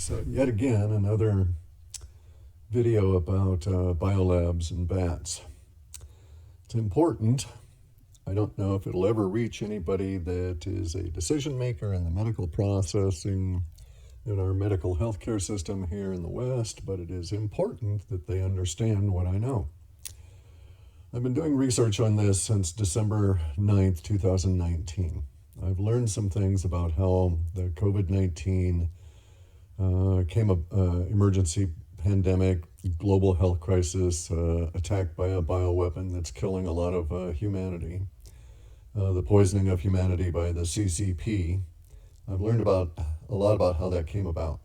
So yet again, another video about biolabs and bats. It's important. I don't know if it'll ever reach anybody that is a decision maker in the medical processing in our medical healthcare system here in the West, but it is important that they understand what I know. I've been doing research on this since December 9th, 2019. I've learned some things about how the COVID-19 emergency pandemic, global health crisis, attacked by a bioweapon that's killing a lot of humanity, the poisoning of humanity by the CCP. I've learned a lot about how that came about.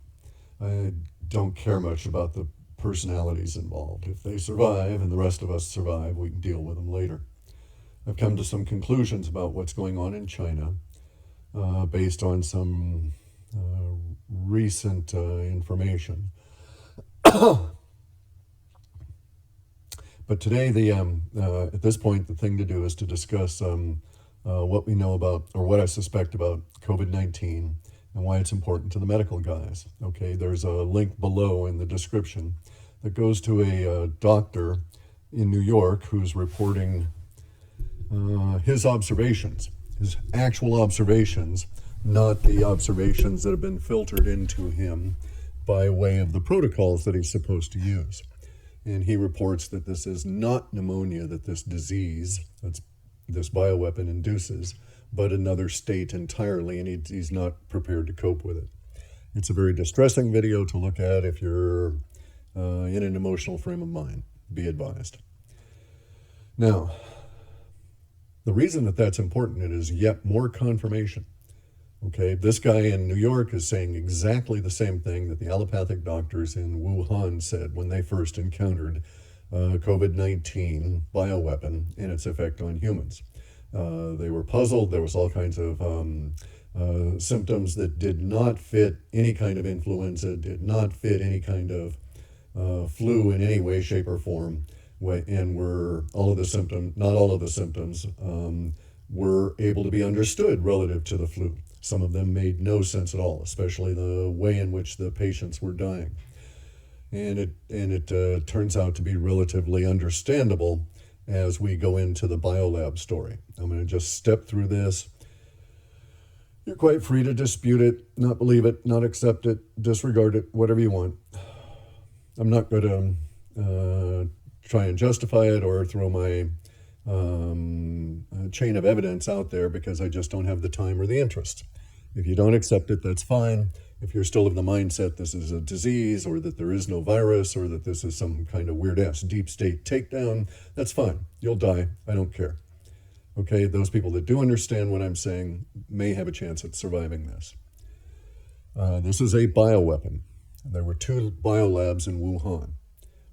I don't care much about the personalities involved. If they survive and the rest of us survive, we can deal with them later. I've come to some conclusions about what's going on in China based on some recent information. But today, at this point, the thing to do is to discuss what we know about, or what I suspect about COVID-19 and why it's important to the medical guys. Okay, there's a link below in the description that goes to a doctor in New York who's reporting his observations, his actual observations, not the observations that have been filtered into him by way of the protocols that he's supposed to use. And he reports that this is not pneumonia, that this disease, this bioweapon induces, but another state entirely, and he's not prepared to cope with it. It's a very distressing video to look at if you're in an emotional frame of mind. Be advised. Now, the reason that that's important, it is yet more confirmation. Okay, this guy in New York is saying exactly the same thing that the allopathic doctors in Wuhan said when they first encountered COVID-19 bioweapon and its effect on humans. They were puzzled. There was all kinds of symptoms that did not fit any kind of influenza, did not fit any kind of flu in any way, shape, or form, and were all of the symptoms, not all of the symptoms, were able to be understood relative to the flu. Some of them made no sense at all, especially the way in which the patients were dying. And it turns out to be relatively understandable as we go into the biolab story. I'm going to just step through this. You're quite free to dispute it, not believe it, not accept it, disregard it, whatever you want. I'm not going to try and justify it or throw my chain of evidence out there because I just don't have the time or the interest. If you don't accept it, that's fine. If you're still of the mindset this is a disease or that there is no virus or that this is some kind of weird-ass deep state takedown, that's fine. You'll die. I don't care. Okay, those people that do understand what I'm saying may have a chance at surviving this. This is a bioweapon. There were 2 biolabs in Wuhan.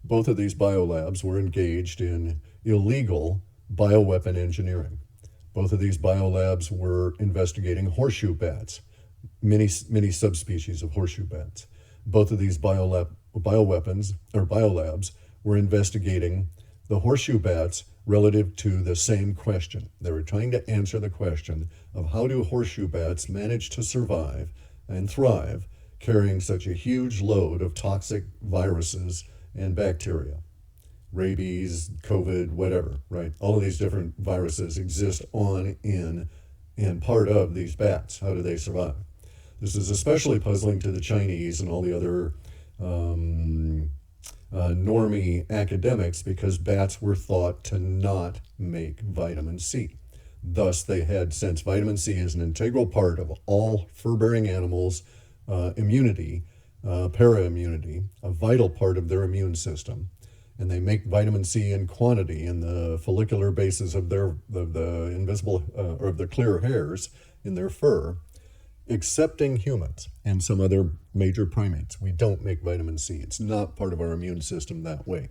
Both of these biolabs were engaged in illegal bioweapon engineering. Both of these biolabs were investigating horseshoe bats, many subspecies of horseshoe bats. Both of these biolabs were investigating the horseshoe bats relative to the same question. They were trying to answer the question of how do horseshoe bats manage to survive and thrive carrying such a huge load of toxic viruses and bacteria. Rabies, COVID, whatever, right? All of these different viruses exist on, in, and part of these bats. How do they survive? This is especially puzzling to the Chinese and all the other normie academics because bats were thought to not make vitamin C. Thus, they had, since vitamin C is an integral part of all fur-bearing animals' immunity, para-immunity, a vital part of their immune system, and they make vitamin C in quantity in the follicular bases of the invisible or of the clear hairs in their fur, excepting humans and some other major primates. We don't make vitamin C. It's not part of our immune system that way.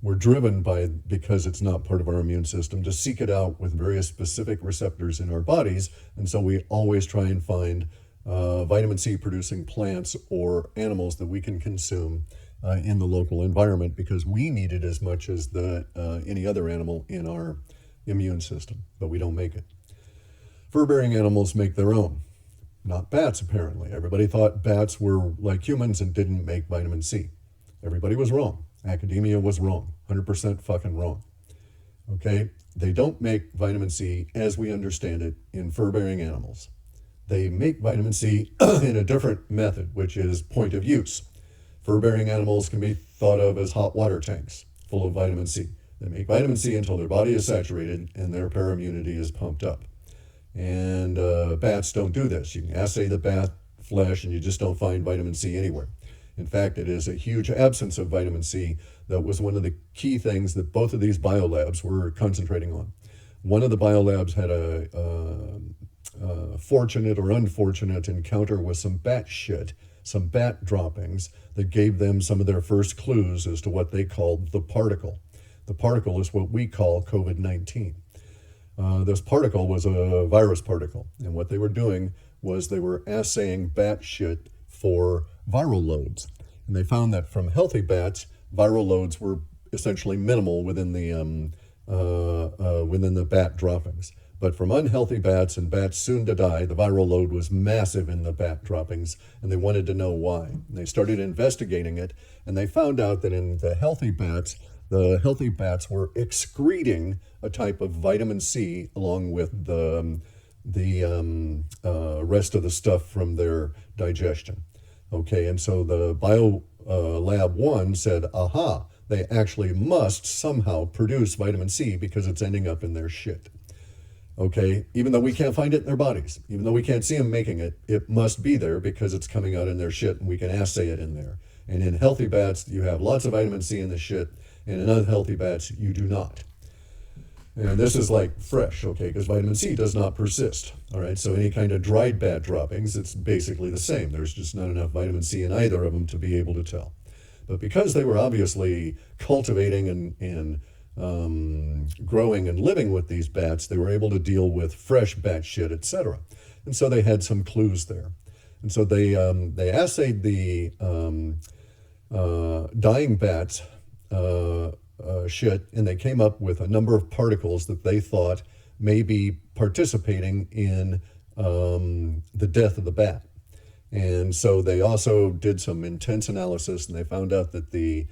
We're driven because it's not part of our immune system, to seek it out with various specific receptors in our bodies, and so we always try and find vitamin C producing plants or animals that we can consume in the local environment because we need it as much as any other animal in our immune system, but we don't make it. Fur-bearing animals make their own. Not bats, apparently. Everybody thought bats were like humans and didn't make vitamin C. Everybody was wrong. Academia was wrong. 100% fucking wrong. Okay? They don't make vitamin C as we understand it in fur-bearing animals. They make vitamin C in a different method, which is point of use. Fur-bearing animals can be thought of as hot water tanks full of vitamin C. They make vitamin C until their body is saturated and their parammunity is pumped up. And bats don't do this. You can assay the bat flesh and you just don't find vitamin C anywhere. In fact, it is a huge absence of vitamin C that was one of the key things that both of these biolabs were concentrating on. One of the biolabs had a fortunate or unfortunate encounter with some bat shit, some bat droppings that gave them some of their first clues as to what they called the particle. The particle is what we call COVID-19. This particle was a virus particle, and what they were doing was they were assaying bat shit for viral loads. And they found that from healthy bats, viral loads were essentially minimal within the bat droppings. But from unhealthy bats and bats soon to die, the viral load was massive in the bat droppings, and they wanted to know why. And they started investigating it, and they found out that in the healthy bats were excreting a type of vitamin C along with the rest of the stuff from their digestion. Okay, and so the Lab 1 said, aha, they actually must somehow produce vitamin C because it's ending up in their shit. Okay, even though we can't find it in their bodies, even though we can't see them making it, it must be there because it's coming out in their shit and we can assay it in there. And in healthy bats, you have lots of vitamin C in the shit, and in unhealthy bats, you do not. And this is like fresh, okay, because vitamin C does not persist. All right, so any kind of dried bat droppings, it's basically the same. There's just not enough vitamin C in either of them to be able to tell. But because they were obviously cultivating and growing and living with these bats, they were able to deal with fresh bat shit, etc. And so they had some clues there. And so they assayed the dying bats shit, and they came up with a number of particles that they thought may be participating in the death of the bat. And so they also did some intense analysis, and they found out that the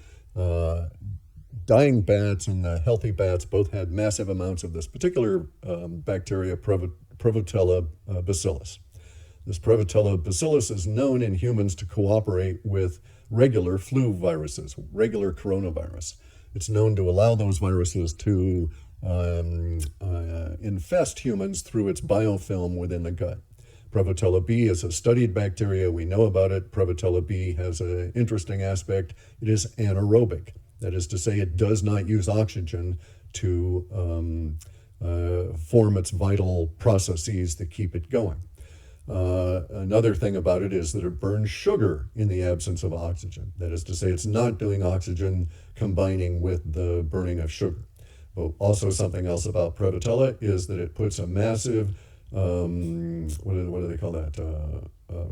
dying bats and the healthy bats both had massive amounts of this particular bacteria, Prevotella bacillus. This Prevotella bacillus is known in humans to cooperate with regular flu viruses, regular coronavirus. It's known to allow those viruses to infest humans through its biofilm within the gut. Prevotella B is a studied bacteria. We know about it. Prevotella B has an interesting aspect. It is anaerobic. That is to say, it does not use oxygen to form its vital processes that keep it going. Another thing about it is that it burns sugar in the absence of oxygen. That is to say, it's not doing oxygen combining with the burning of sugar. But also something else about Prevotella is that it puts a massive, what do they call that?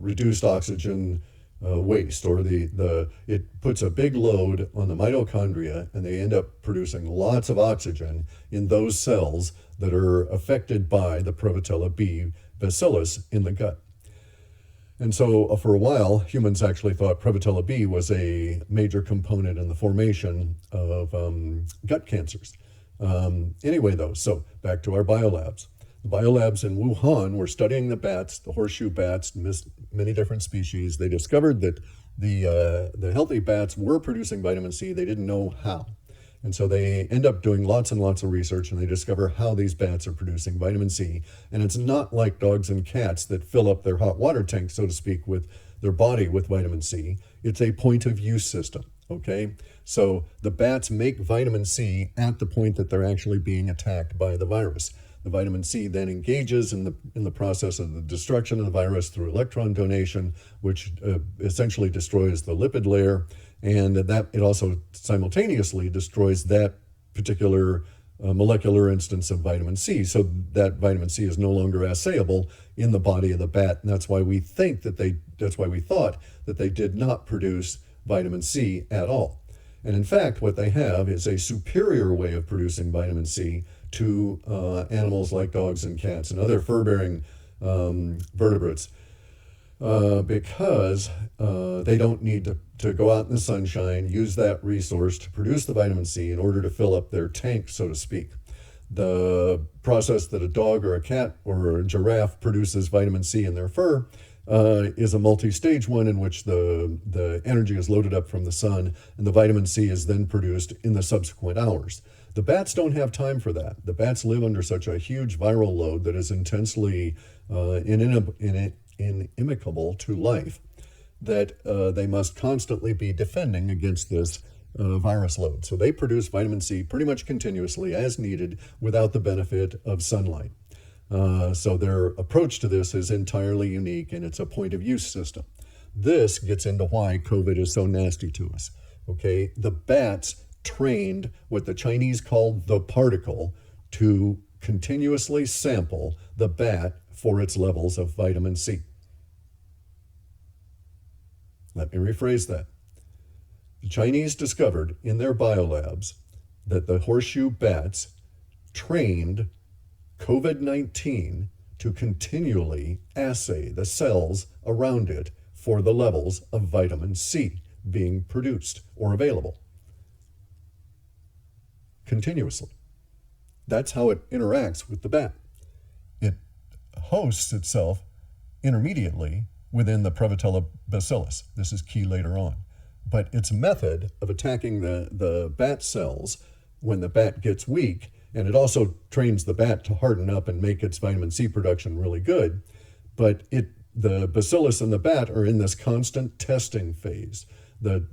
Reduced oxygen waste, or it puts a big load on the mitochondria, and they end up producing lots of oxygen in those cells that are affected by the Prevotella B bacillus in the gut. And so for a while, humans actually thought Prevotella B was a major component in the formation of gut cancers. Anyway, though, so back to our biolabs. The biolabs in Wuhan were studying the bats, the horseshoe bats, many different species. They discovered that the healthy bats were producing vitamin C. They didn't know how. And so they end up doing lots and lots of research, and they discover how these bats are producing vitamin C. And it's not like dogs and cats that fill up their hot water tank, so to speak, with their body with vitamin C. It's a point of use system, okay? So the bats make vitamin C at the point that they're actually being attacked by the virus. The vitamin C then engages in the process of the destruction of the virus through electron donation, which essentially destroys the lipid layer, and that it also simultaneously destroys that particular molecular instance of vitamin C. So that vitamin C is no longer assayable in the body of the bat, and that's why we thought that they did not produce vitamin C at all. And in fact, what they have is a superior way of producing vitamin C to animals like dogs and cats and other fur-bearing vertebrates. because they don't need to go out in the sunshine, use that resource to produce the vitamin C in order to fill up their tank, so to speak. The process that a dog or a cat or a giraffe produces vitamin C in their fur is a multi-stage one in which the energy is loaded up from the sun and the vitamin C is then produced in the subsequent hours. The bats don't have time for that. The bats live under such a huge viral load that is intensely inimical to life that they must constantly be defending against this virus load. So they produce vitamin C pretty much continuously as needed without the benefit of sunlight. So their approach to this is entirely unique, and it's a point of use system. This gets into why COVID is so nasty to us. Okay, the bats trained what the Chinese called the particle to continuously sample the bat for its levels of vitamin C. Let me rephrase that. The Chinese discovered in their biolabs that the horseshoe bats trained COVID-19 to continually assay the cells around it for the levels of vitamin C being produced or available. Continuously. That's how it interacts with the bat. It hosts itself intermediately within the Prevotella bacillus. This is key later on. But its method of attacking the bat cells when the bat gets weak, and it also trains the bat to harden up and make its vitamin C production really good, but the bacillus and the bat are in this constant testing phase. The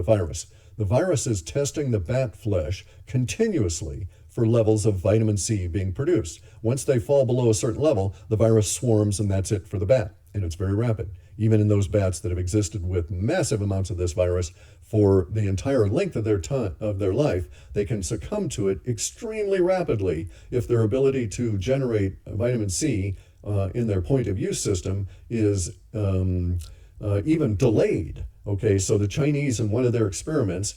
virus. The virus is testing the bat flesh continuously for levels of vitamin C being produced. Once they fall below a certain level, the virus swarms and that's it for the bat. And it's very rapid. Even in those bats that have existed with massive amounts of this virus for the entire length of their life, they can succumb to it extremely rapidly if their ability to generate vitamin C in their point of use system is even delayed. Okay, so the Chinese in one of their experiments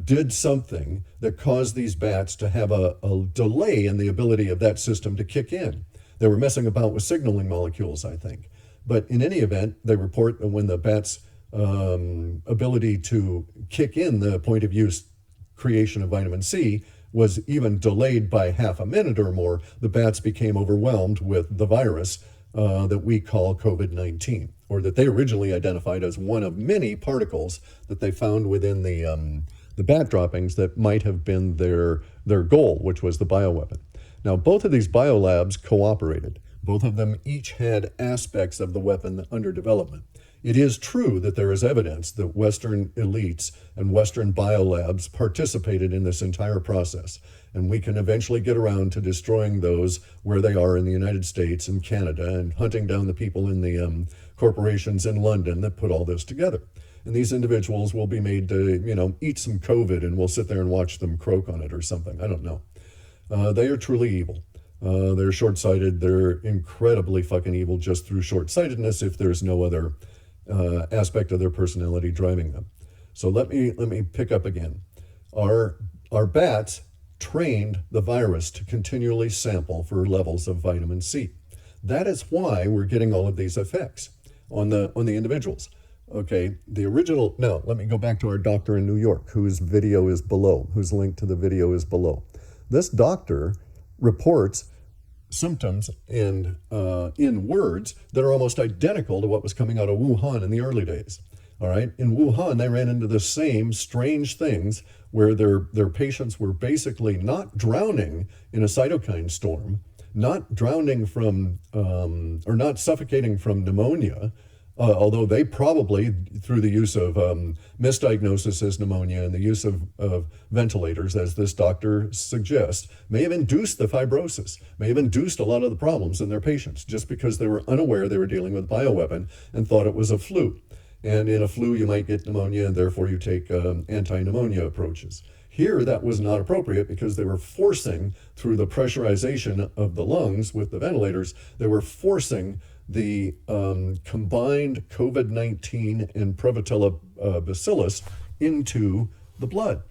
did something that caused these bats to have a delay in the ability of that system to kick in. They were messing about with signaling molecules, I think. But in any event, they report that when the bat's ability to kick in the point of use creation of vitamin C was even delayed by half a minute or more, the bats became overwhelmed with the virus that we call COVID-19, or that they originally identified as one of many particles that they found within the bat droppings that might have been their goal, which was the bioweapon. Now, both of these biolabs cooperated. Both of them each had aspects of the weapon under development. It is true that there is evidence that Western elites and Western biolabs participated in this entire process, and we can eventually get around to destroying those where they are in the United States and Canada and hunting down the people in the corporations in London that put all this together. And these individuals will be made to, eat some COVID, and we'll sit there and watch them croak on it or something. I don't know. They are truly evil. They're short-sighted. They're incredibly fucking evil just through short-sightedness if there's no other aspect of their personality driving them. So let me pick up again. Our bats trained the virus to continually sample for levels of vitamin C. That is why we're getting all of these effects on the individuals. Okay, the original, now let me go back to our doctor in New York, whose video is below, whose link to the video is below. This doctor reports symptoms in words that are almost identical to what was coming out of Wuhan in the early days. All right, in Wuhan, they ran into the same strange things where their patients were basically not drowning in a cytokine storm, not drowning from, or not suffocating from pneumonia, although they probably, through the use of misdiagnosis as pneumonia and the use of ventilators, as this doctor suggests, may have induced the fibrosis, may have induced a lot of the problems in their patients, just because they were unaware they were dealing with a bioweapon and thought it was a flu. And in a flu, you might get pneumonia, and therefore you take anti-pneumonia approaches. Here, that was not appropriate because they were forcing, through the pressurization of the lungs with the ventilators, they were forcing the combined COVID-19 and Prevotella bacillus into the blood.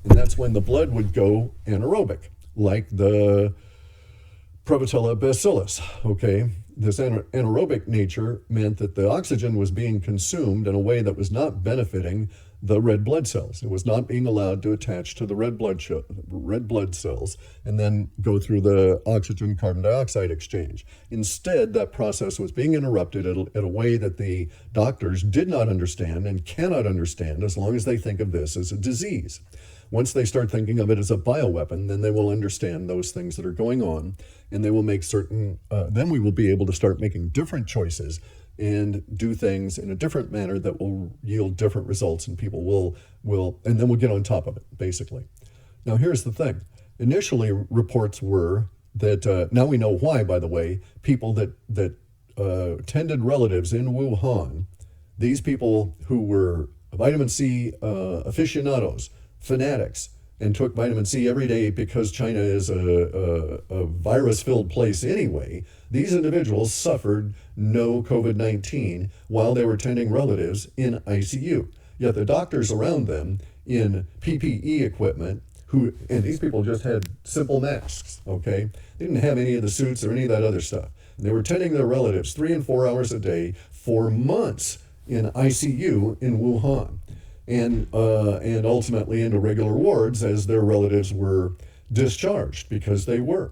And that's when the blood would go anaerobic, like the Prevotella bacillus, okay? this anaerobic nature meant that the oxygen was being consumed in a way that was not benefiting the red blood cells. It was not being allowed to attach to the red blood cells and then go through the oxygen carbon dioxide exchange. Instead, that process was being interrupted at a way that the doctors did not understand and cannot understand as long as they think of this as a disease. Once they start thinking of it as a bioweapon, then they will understand those things that are going on, and they will make certain, then we will be able to start making different choices and do things in a different manner that will yield different results, and people will, and then we'll get on top of it, basically. Now, here's the thing. Initially, reports were that, now we know why, by the way, people that tended relatives in Wuhan, these people who were vitamin C aficionados, fanatics, and took vitamin C every day because China is a virus-filled place anyway, these individuals suffered no COVID-19 while they were tending relatives in ICU. Yet the doctors around them in PPE equipment, and these people just had simple masks, okay? They didn't have any of the suits or any of that other stuff. And they were tending their relatives 3 and 4 hours a day for months in ICU in Wuhan. And ultimately into regular wards as their relatives were discharged, because they were.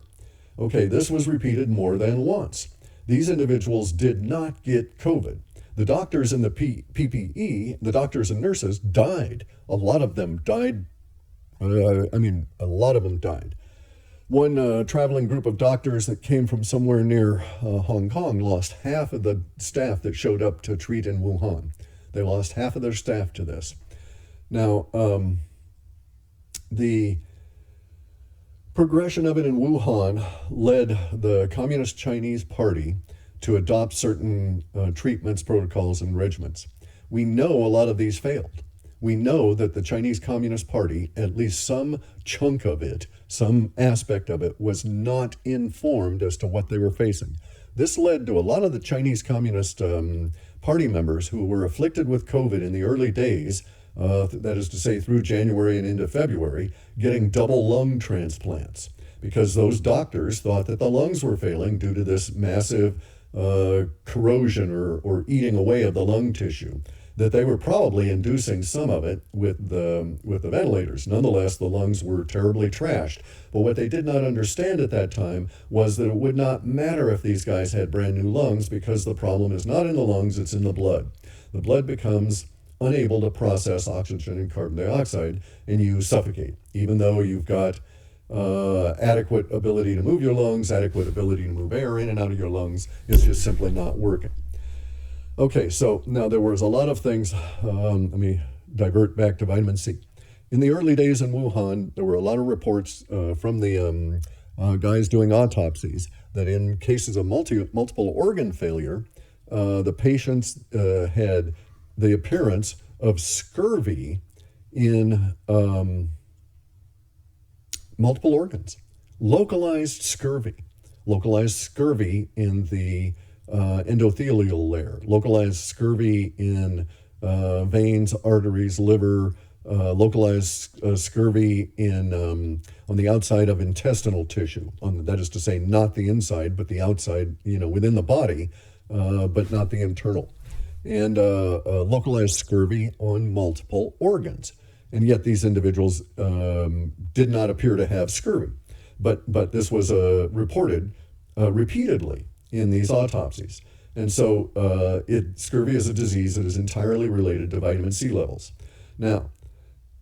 Okay, this was repeated more than once. These individuals did not get COVID. The doctors in the PPE, the doctors and nurses died. A lot of them died. A lot of them died. One traveling group of doctors that came from somewhere near Hong Kong lost half of the staff that showed up to treat in Wuhan. They lost half of their staff to this. Now, the progression of it in Wuhan led the Communist Chinese Party to adopt certain treatments, protocols, and regimens. We know a lot of these failed. We know that the Chinese Communist Party, at least some chunk of it, some aspect of it, was not informed as to what they were facing. This led to a lot of the Chinese Communist Party members who were afflicted with COVID in the early days, that is to say through January and into February, getting double lung transplants, because those doctors thought that the lungs were failing due to this massive corrosion or eating away of the lung tissue, that they were probably inducing some of it with the ventilators. Nonetheless, the lungs were terribly trashed. But what they did not understand at that time was that it would not matter if these guys had brand new lungs, because the problem is not in the lungs, it's in the blood. The blood becomes unable to process oxygen and carbon dioxide, and you suffocate, even though you've got adequate ability to move your lungs, adequate ability to move air in and out of your lungs. It's just simply not working. Okay, so now there was a lot of things. Let me divert back to vitamin C. In the early days in Wuhan, there were a lot of reports from the guys doing autopsies that in cases of multiple organ failure, the patients had the appearance of scurvy in multiple organs, localized scurvy in the endothelial layer, localized scurvy in veins, arteries, liver, localized scurvy in on the outside of intestinal tissue. That is to say, not the inside, but the outside, within the body, but not the internal. And localized scurvy on multiple organs. And yet these individuals did not appear to have scurvy. But this was reported repeatedly in these autopsies. And so scurvy is a disease that is entirely related to vitamin C levels. Now,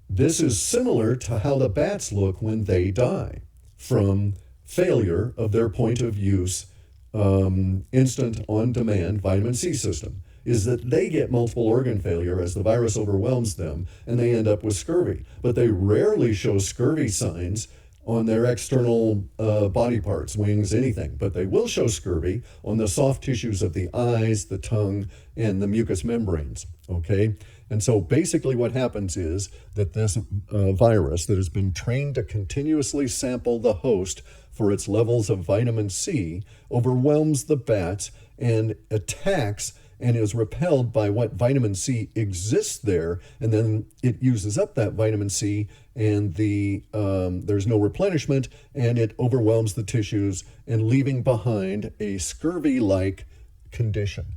this is similar to how the bats look when they die from failure of their point of use instant on-demand vitamin C system, is that they get multiple organ failure as the virus overwhelms them, and they end up with scurvy. But they rarely show scurvy signs on their external body parts, wings, anything. But they will show scurvy on the soft tissues of the eyes, the tongue, and the mucous membranes, okay? And so basically what happens is that this virus that has been trained to continuously sample the host for its levels of vitamin C overwhelms the bats and attacks and is repelled by what vitamin C exists there, and then it uses up that vitamin C, and there's no replenishment, and it overwhelms the tissues, and leaving behind a scurvy-like condition.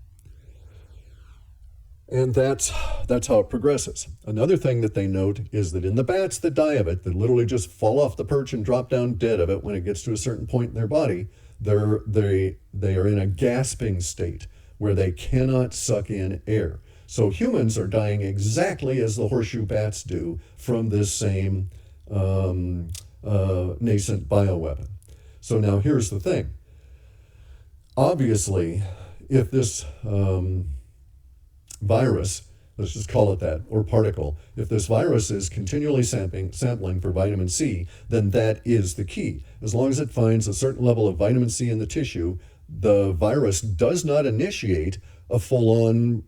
And that's how it progresses. Another thing that they note is that in the bats that die of it, that literally just fall off the perch and drop down dead of it when it gets to a certain point in their body, they are in a gasping state where they cannot suck in air. So humans are dying exactly as the horseshoe bats do from this same nascent bioweapon. So now here's the thing. Obviously, if this virus, let's just call it that, or particle, if this virus is continually sampling for vitamin C, then that is the key. As long as it finds a certain level of vitamin C in the tissue, the virus does not initiate a full-on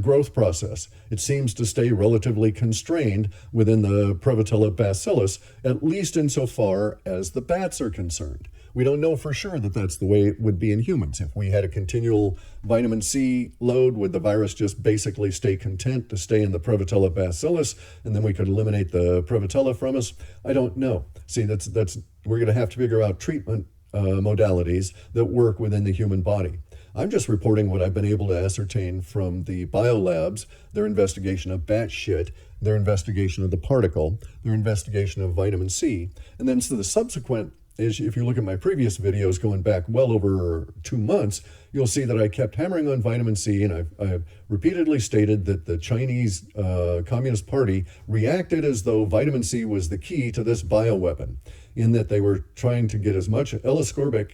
growth process. It seems to stay relatively constrained within the Prevotella bacillus, at least insofar as the bats are concerned. We don't know for sure that that's the way it would be in humans. If we had a continual vitamin C load, would the virus just basically stay content to stay in the Prevotella bacillus, and then we could eliminate the Prevotella from us? I don't know. See, we're going to have to figure out treatment modalities that work within the human body. I'm just reporting what I've been able to ascertain from the biolabs, their investigation of batshit, their investigation of the particle, their investigation of vitamin C, and then so the subsequent is, if you look at my previous videos going back well over 2 months, you'll see that I kept hammering on vitamin C, and I've repeatedly stated that the Chinese Communist Party reacted as though vitamin C was the key to this bioweapon, in that they were trying to get as much L-ascorbic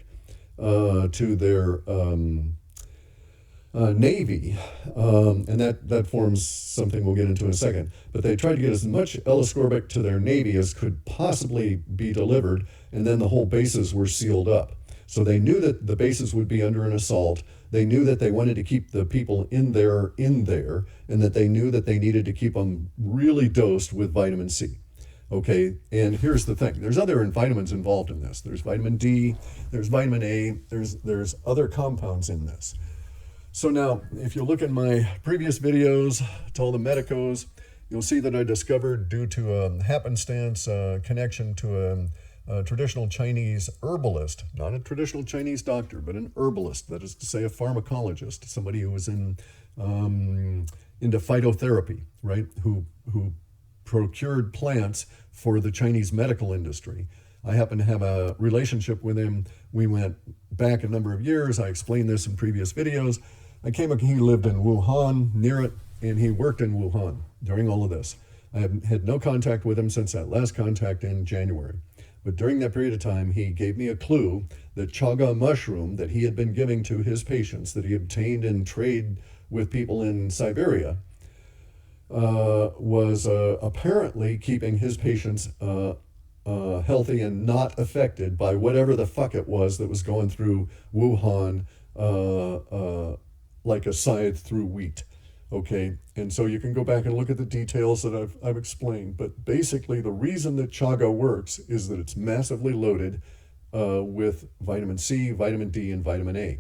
to their Navy, and that forms something we'll get into in a second, but they tried to get as much L-ascorbic to their Navy as could possibly be delivered, and then the whole bases were sealed up. So they knew that the bases would be under an assault. They knew that they wanted to keep the people in there, and that they knew that they needed to keep them really dosed with vitamin C. Okay, and here's the thing. There's other vitamins involved in this. There's vitamin D, there's vitamin A, there's other compounds in this. So now, if you look at my previous videos to all the medicos, you'll see that I discovered, due to a happenstance connection to a traditional Chinese herbalist, not a traditional Chinese doctor, but an herbalist, that is to say a pharmacologist, somebody who was into phytotherapy, right, who procured plants for the Chinese medical industry. I happen to have a relationship with him. We went back a number of years. I explained this in previous videos. He lived in Wuhan, near it, and he worked in Wuhan during all of this. I have had no contact with him since that last contact in January. But during that period of time, he gave me a clue that chaga mushroom that he had been giving to his patients, that he obtained in trade with people in Siberia, was apparently keeping his patients healthy and not affected by whatever the fuck it was that was going through Wuhan like a scythe through wheat. Okay, and so you can go back and look at the details that I've explained, but basically the reason that chaga works is that it's massively loaded with vitamin C, vitamin D, and vitamin A,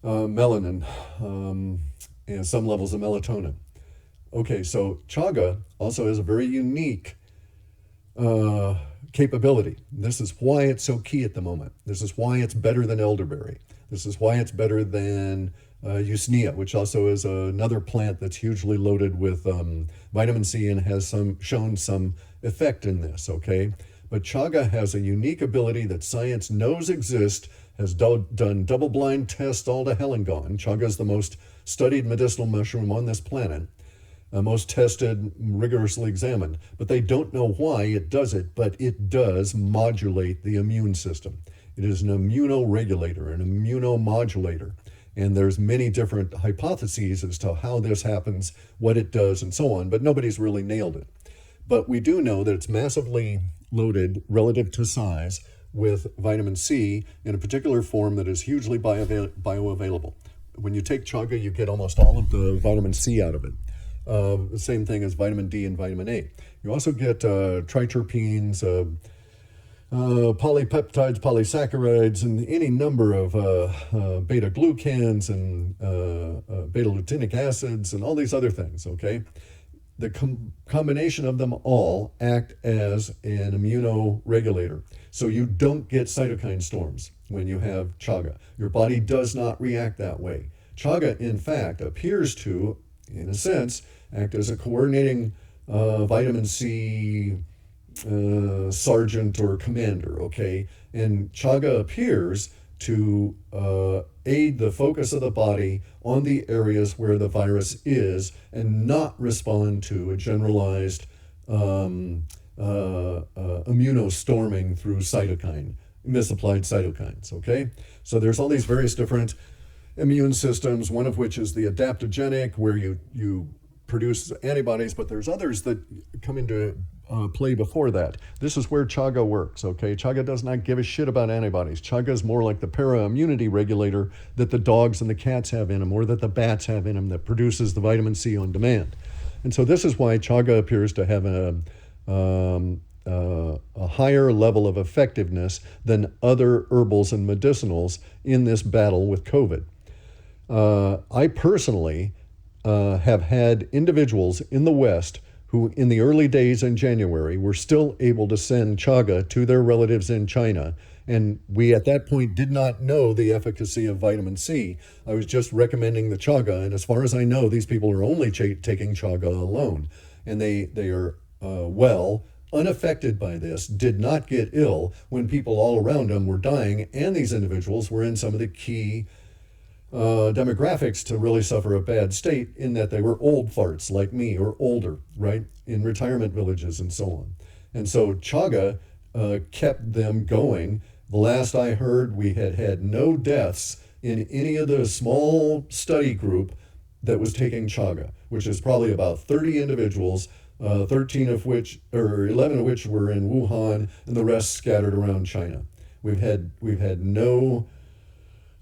melanin, and some levels of melatonin. Okay, so chaga also has a very unique capability. This is why it's so key at the moment. This is why it's better than elderberry. This is why it's better than Usnea, which also is another plant that's hugely loaded with vitamin C and has shown some effect in this, okay? But chaga has a unique ability that science knows exists, has done double-blind tests all to hell and gone. Chaga is the most studied medicinal mushroom on this planet, most tested, rigorously examined. But they don't know why it does it, but it does modulate the immune system. It is an immunoregulator, an immunomodulator. And there's many different hypotheses as to how this happens, what it does, and so on, but nobody's really nailed it. But we do know that it's massively loaded relative to size with vitamin C in a particular form that is hugely bioavailable. When you take chaga, you get almost all of the vitamin C out of it. The same thing as vitamin D and vitamin A. You also get triterpenes, polypeptides, polysaccharides, and any number of beta glucans and beta lutinic acids and all these other things, okay? The combination of them all act as an immunoregulator. So you don't get cytokine storms when you have chaga. Your body does not react that way. Chaga, in fact, appears to, in a sense, act as a coordinating vitamin C sergeant or commander, okay? And chaga appears to aid the focus of the body on the areas where the virus is and not respond to a generalized immunostorming through misapplied cytokines, okay? So there's all these various different immune systems, one of which is the adaptogenic, where you produce antibodies, but there's others that come into play before that. This is where chaga works, okay? Chaga does not give a shit about antibodies. Chaga is more like the para-immunity regulator that the dogs and the cats have in them, or that the bats have in them, that produces the vitamin C on demand. And so this is why chaga appears to have a higher level of effectiveness than other herbals and medicinals in this battle with COVID. I personally have had individuals in the West who in the early days in January were still able to send chaga to their relatives in China. And we at that point did not know the efficacy of vitamin C. I was just recommending the chaga, and as far as I know, these people are only taking chaga alone. And they are well, unaffected by this, did not get ill when people all around them were dying, and these individuals were in some of the key demographics to really suffer a bad state, in that they were old farts like me, or older, right, in retirement villages and so on. And so chaga kept them going. The last I heard, we had no deaths in any of the small study group that was taking chaga, which is probably about 30 individuals, 11 of which were in Wuhan, and the rest scattered around China. We've had no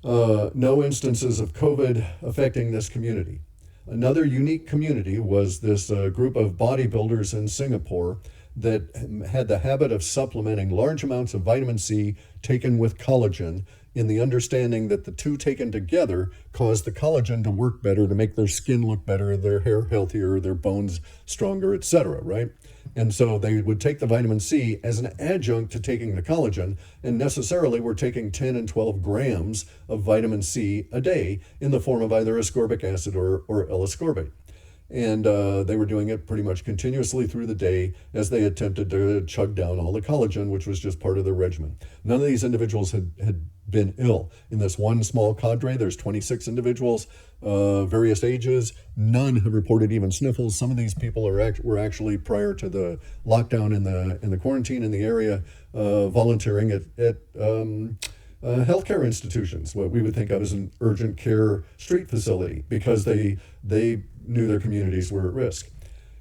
instances of COVID affecting this community. Another unique community was this group of bodybuilders in Singapore that had the habit of supplementing large amounts of vitamin C taken with collagen, in the understanding that the two taken together cause the collagen to work better, to make their skin look better, their hair healthier, their bones stronger, etc., right? And so they would take the vitamin C as an adjunct to taking the collagen, and necessarily were taking 10 and 12 grams of vitamin C a day in the form of either ascorbic acid or L-ascorbate. And they were doing it pretty much continuously through the day as they attempted to chug down all the collagen, which was just part of their regimen. None of these individuals had been ill. In this one small cadre, there's 26 individuals, various ages. None have reported even sniffles. Some of these people were actually, prior to the lockdown in the quarantine in the area, volunteering at healthcare institutions, what we would think of as an urgent care street facility, because they knew their communities were at risk.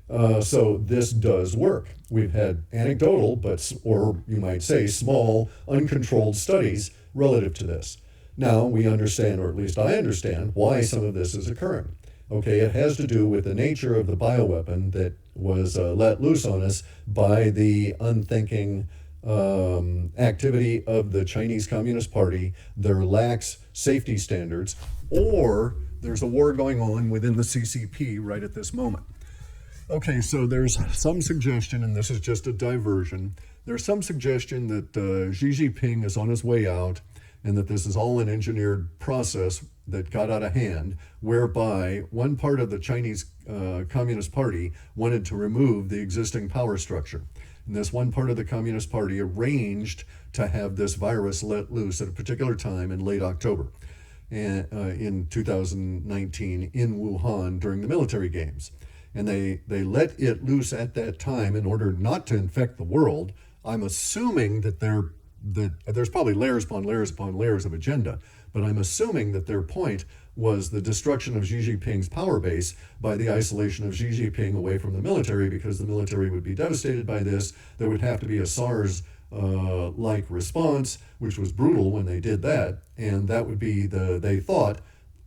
So this does work. We've had anecdotal, or you might say small, uncontrolled studies relative to this. Now we understand, or at least I understand, why some of this is occurring. Okay, it has to do with the nature of the bioweapon that was let loose on us by the unthinking activity of the Chinese Communist Party, their lax safety standards, or there's a war going on within the CCP right at this moment. Okay, so there's some suggestion, and this is just a diversion, there's some suggestion that Xi Jinping is on his way out, and that this is all an engineered process that got out of hand, whereby one part of the Chinese Communist Party wanted to remove the existing power structure. And this one part of the Communist Party arranged to have this virus let loose at a particular time in late October in 2019 in Wuhan during the military games. And they let it loose at that time in order not to infect the world. I'm assuming that there's probably layers upon layers upon layers of agenda, but I'm assuming that their point was the destruction of Xi Jinping's power base by the isolation of Xi Jinping away from the military, because the military would be devastated by this. There would have to be a SARS-like response, which was brutal when they did that, and that would be they thought,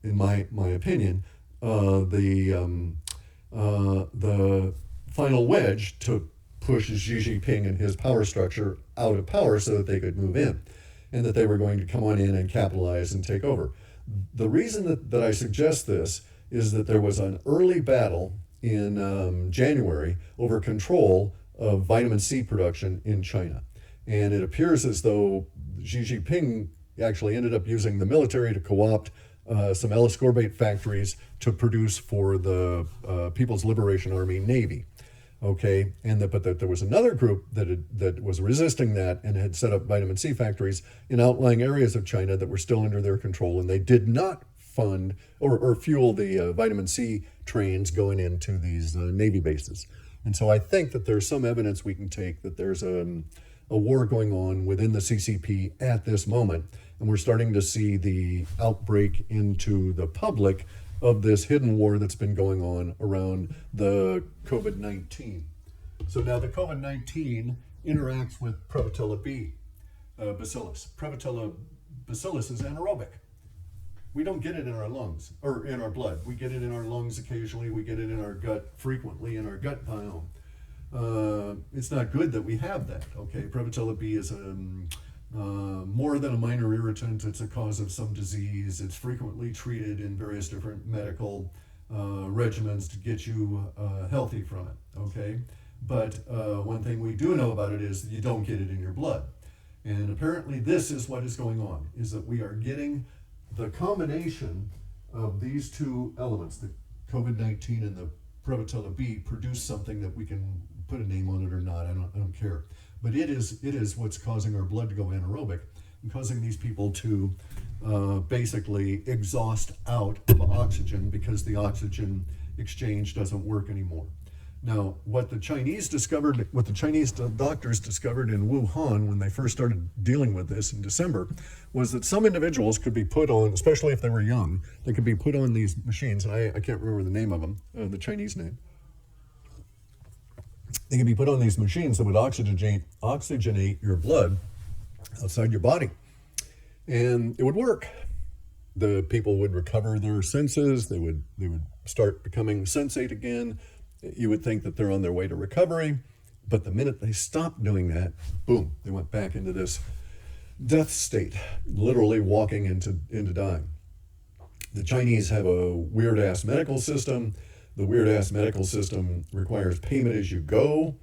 in my opinion, the final wedge to push Xi Jinping and his power structure out of power so that they could move in, and that they were going to come on in and capitalize and take over. The reason that I suggest this is that there was an early battle in January over control of vitamin C production in China. And it appears as though Xi Jinping actually ended up using the military to co-opt some L-ascorbate factories to produce for the People's Liberation Army Navy. Okay, but there was another group that was resisting that and had set up vitamin C factories in outlying areas of China that were still under their control, and they did not fund or fuel the vitamin C trains going into these Navy bases. And so I think that there's some evidence we can take that there's a war going on within the CCP at this moment, and we're starting to see the outbreak into the public of this hidden war that's been going on around the COVID-19. So now the COVID-19 interacts with Prevotella B bacillus. Prevotella bacillus is anaerobic. We don't get it in our lungs or in our blood. We get it in our lungs occasionally. We get it in our gut frequently in our gut biome. It's not good that we have that. Okay, Prevotella B is more than a minor irritant. It's a cause of some disease. It's frequently treated in various different medical regimens to get you healthy from it, okay? But one thing we do know about it is that you don't get it in your blood. And apparently this is what is going on, is that we are getting the combination of these two elements, the COVID-19 and the Prevotella B, produce something that we can put a name on it or not, I don't care. But it is what's causing our blood to go anaerobic and causing these people to basically exhaust out of oxygen because the oxygen exchange doesn't work anymore. Now, what the Chinese doctors discovered in Wuhan when they first started dealing with this in December was that some individuals could be put on, especially if they were young, they could be put on these machines, and I can't remember the name of them, the Chinese name. They can be put on these machines that would oxygenate your blood outside your body. And it would work. The people would recover their senses. They would start becoming sensate again. You would think that they're on their way to recovery. But the minute they stopped doing that, boom, they went back into this death state, literally walking into dying. The Chinese have a weird-ass medical system. The weird-ass medical system requires payment as you go.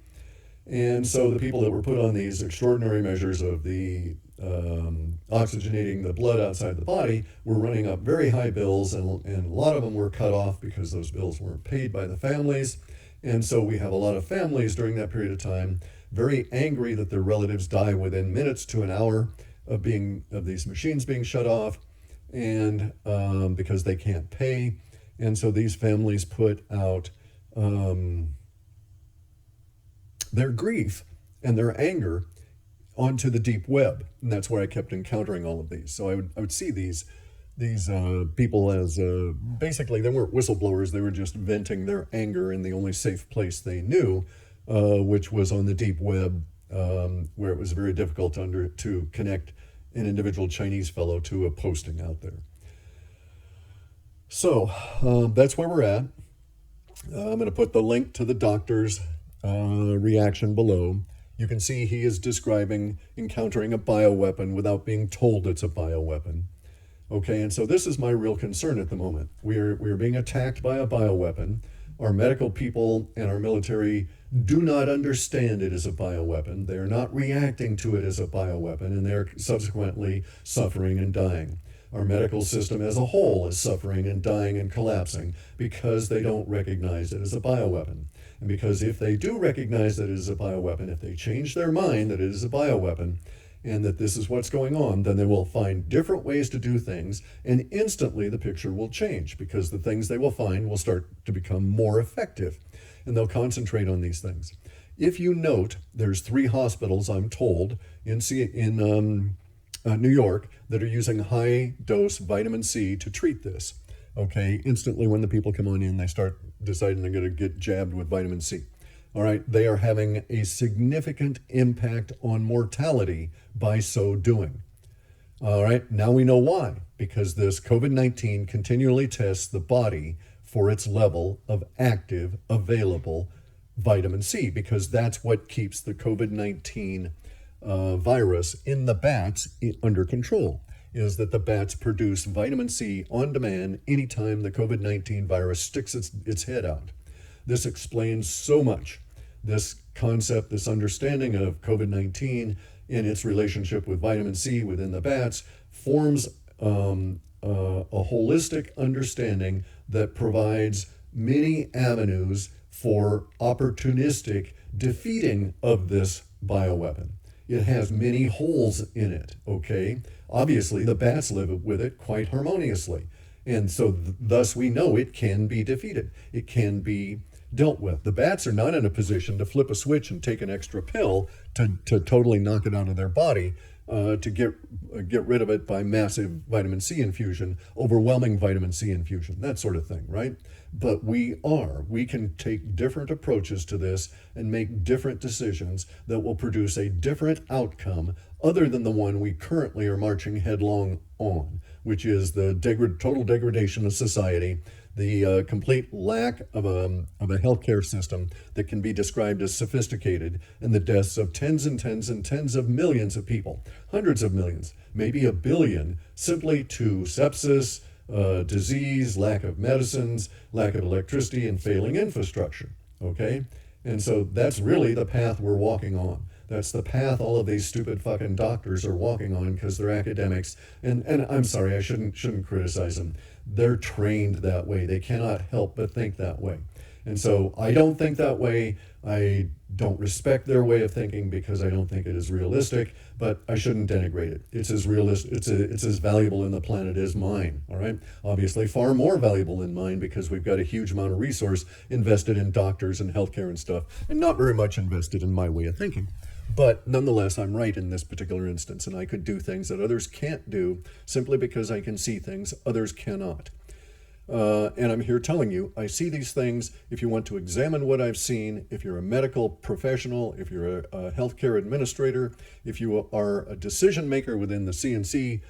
And so the people that were put on these extraordinary measures of the oxygenating the blood outside the body were running up very high bills, and a lot of them were cut off because those bills weren't paid by the families. And so we have a lot of families during that period of time very angry that their relatives die within minutes to an hour of these machines being shut off, and because they can't pay. And so these families put out their grief and their anger onto the deep web, and that's where I kept encountering all of these. So I would see these people as basically they weren't whistleblowers; they were just venting their anger in the only safe place they knew, which was on the deep web, where it was very difficult to connect an individual Chinese fellow to a posting out there. So that's where we're at. I'm going to put the link to the doctor's reaction below. You can see he is describing encountering a bioweapon without being told it's a bioweapon. Okay, and so this is my real concern at the moment. We are being attacked by a bioweapon. Our medical people and our military do not understand it as a bioweapon. They are not reacting to it as a bioweapon, and they're subsequently suffering and dying. Our medical system as a whole is suffering and dying and collapsing because they don't recognize it as a bioweapon. And because if they do recognize that it is a bioweapon, if they change their mind that it is a bioweapon and that this is what's going on, then they will find different ways to do things, and instantly the picture will change because the things they will find will start to become more effective, and they'll concentrate on these things. If you note, there's 3 hospitals, I'm told, in New York that are using high-dose vitamin C to treat this. Okay, instantly when the people come on in, they start deciding they're going to get jabbed with vitamin C. All right, they are having a significant impact on mortality by so doing. All right, now we know why. Because this COVID-19 continually tests the body for its level of active, available vitamin C, because that's what keeps the COVID-19 virus in the bats under control, is that the bats produce vitamin C on demand anytime the COVID-19 virus sticks its head out. This explains so much. This concept, this understanding of COVID-19 in its relationship with vitamin C within the bats forms a holistic understanding that provides many avenues for opportunistic defeating of this bioweapon. It has many holes in it, okay? Obviously, the bats live with it quite harmoniously. And so thus we know it can be defeated. It can be dealt with. The bats are not in a position to flip a switch and take an extra pill to totally knock it out of their body, to get rid of it by massive vitamin C infusion, overwhelming vitamin C infusion, that sort of thing, right? But we can take different approaches to this and make different decisions that will produce a different outcome other than the one we currently are marching headlong on, which is the total degradation of society, the complete lack of a healthcare system that can be described as sophisticated, and the deaths of tens and tens and tens of millions of people, hundreds of millions, maybe a billion, simply to sepsis, disease, lack of medicines, lack of electricity, and failing infrastructure, okay? And so that's really the path we're walking on. That's the path all of these stupid fucking doctors are walking on because they're academics. And I'm sorry, I shouldn't criticize them. They're trained that way. They cannot help but think that way. And so I don't think that way. I don't respect their way of thinking because I don't think it is realistic, but I shouldn't denigrate it. It's as realistic, it's as valuable in the planet as mine, all right? Obviously far more valuable than mine because we've got a huge amount of resource invested in doctors and healthcare and stuff, and not very much invested in my way of thinking. But nonetheless, I'm right in this particular instance, and I could do things that others can't do simply because I can see things others cannot. And I'm here telling you, I see these things. If you want to examine what I've seen, if you're a medical professional, if you're a healthcare administrator, if you are a decision maker within the CNC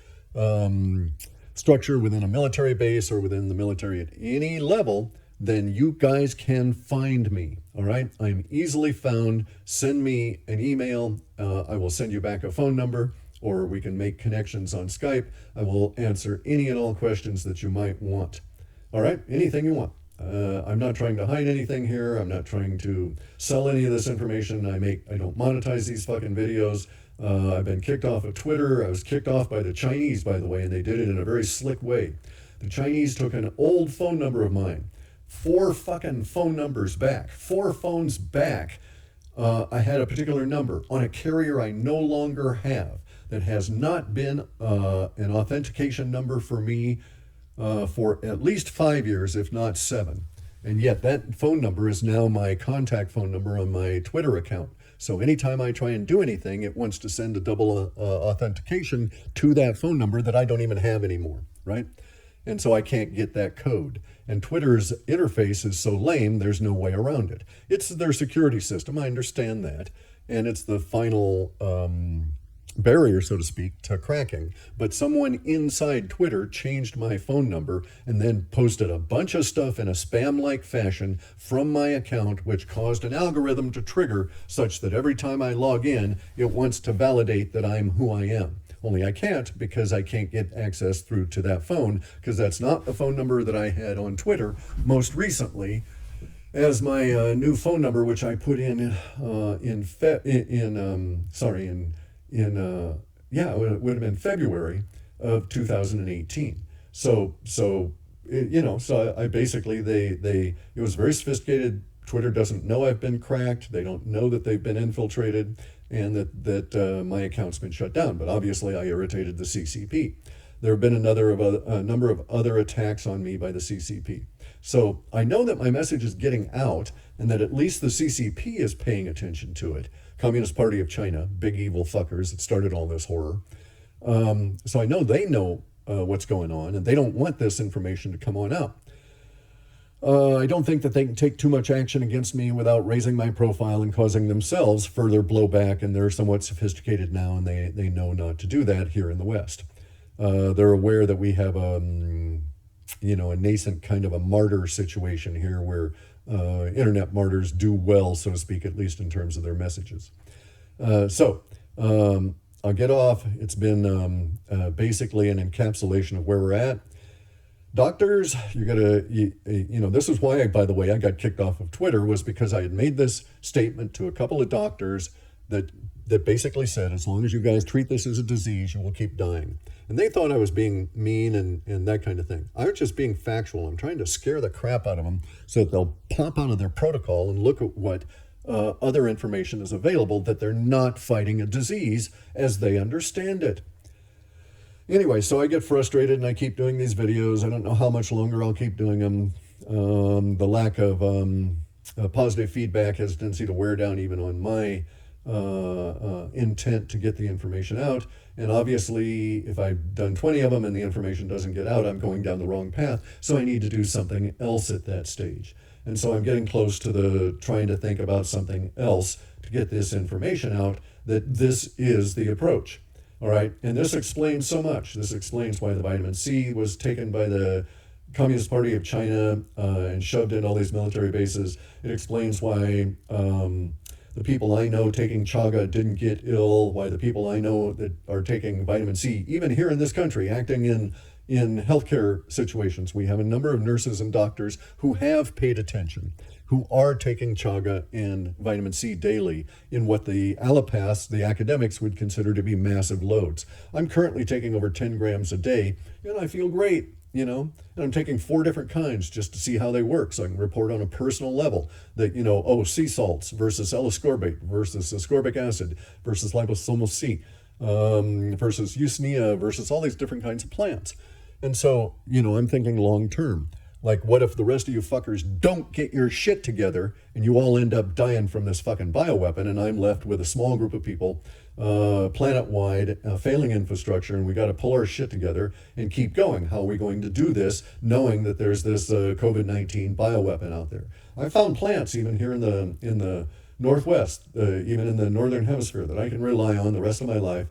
structure, within a military base or within the military at any level, then you guys can find me, all right? I'm easily found. Send me an email. I will send you back a phone number, or we can make connections on Skype. I will answer any and all questions that you might want. All right, anything you want. I'm not trying to hide anything here. I'm not trying to sell any of this information. I don't monetize these fucking videos. I've been kicked off of Twitter. I was kicked off by the Chinese, by the way, and they did it in a very slick way. The Chinese took an old phone number of mine, 4 fucking phone numbers back, 4 phones back. I had a particular number on a carrier I no longer have that has not been an authentication number for me for at least 5 years, if not 7. And yet that phone number is now my contact phone number on my Twitter account. So anytime I try and do anything, it wants to send a double authentication to that phone number that I don't even have anymore, right? And so I can't get that code. And Twitter's interface is so lame, there's no way around it. It's their security system, I understand that. And it's the final barrier, so to speak, to cracking. But someone inside Twitter changed my phone number and then posted a bunch of stuff in a spam-like fashion from my account, which caused an algorithm to trigger such that every time I log in, it wants to validate that I'm who I am. Only I can't because I can't get access through to that phone because that's not the phone number that I had on Twitter most recently as my new phone number, which I put in it would have been February of 2018. So I basically, it was very sophisticated. Twitter doesn't know I've been cracked. They don't know that they've been infiltrated and that my account's been shut down. But obviously I irritated the CCP. There have been a number of other attacks on me by the CCP. So I know that my message is getting out and that at least the CCP is paying attention to it. Communist Party of China, big evil fuckers that started all this horror. So I know they know what's going on and they don't want this information to come on out. I don't think that they can take too much action against me without raising my profile and causing themselves further blowback, and they're somewhat sophisticated now and they know not to do that here in the West. They're aware that we have a nascent kind of a martyr situation here where internet martyrs do well, so to speak, at least in terms of their messages. So I'll get off. It's been basically an encapsulation of where we're at. Doctors, this is why, by the way, I got kicked off of Twitter, was because I had made this statement to a couple of doctors that basically said, as long as you guys treat this as a disease, you will keep dying. And they thought I was being mean and that kind of thing. I was just being factual. I'm trying to scare the crap out of them so that they'll pop out of their protocol and look at what other information is available, that they're not fighting a disease as they understand it. Anyway, so I get frustrated and I keep doing these videos. I don't know how much longer I'll keep doing them. The lack of positive feedback has a tendency to wear down even on my intent to get the information out. And obviously, if I've done 20 of them and the information doesn't get out, I'm going down the wrong path. So I need to do something else at that stage. And so I'm getting close to trying to think about something else to get this information out, that this is the approach. All right. And this explains so much. This explains why the vitamin C was taken by the Communist Party of China and shoved in all these military bases. It explains why the people I know taking chaga didn't get ill, why the people I know that are taking vitamin C, even here in this country, acting in healthcare situations. We have a number of nurses and doctors who have paid attention, who are taking chaga and vitamin C daily in what the allopaths, the academics, would consider to be massive loads. I'm currently taking over 10 grams a day, and I feel great, and I'm taking 4 different kinds just to see how they work, so I can report on a personal level that, sea salts versus L-ascorbate versus ascorbic acid versus liposomal C versus usnea versus all these different kinds of plants. And so, I'm thinking long term. Like, what if the rest of you fuckers don't get your shit together and you all end up dying from this fucking bioweapon, and I'm left with a small group of people, planet-wide, failing infrastructure, and we got to pull our shit together and keep going. How are we going to do this, knowing that there's this COVID-19 bioweapon out there? I found plants even here in the Northwest, even in the Northern Hemisphere, that I can rely on the rest of my life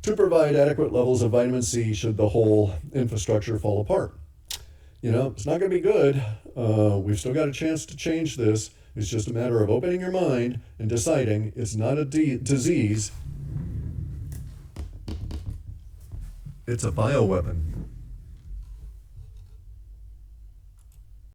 to provide adequate levels of vitamin C should the whole infrastructure fall apart. It's not going to be good. We've still got a chance to change this. It's just a matter of opening your mind and deciding it's not a disease. It's a bioweapon.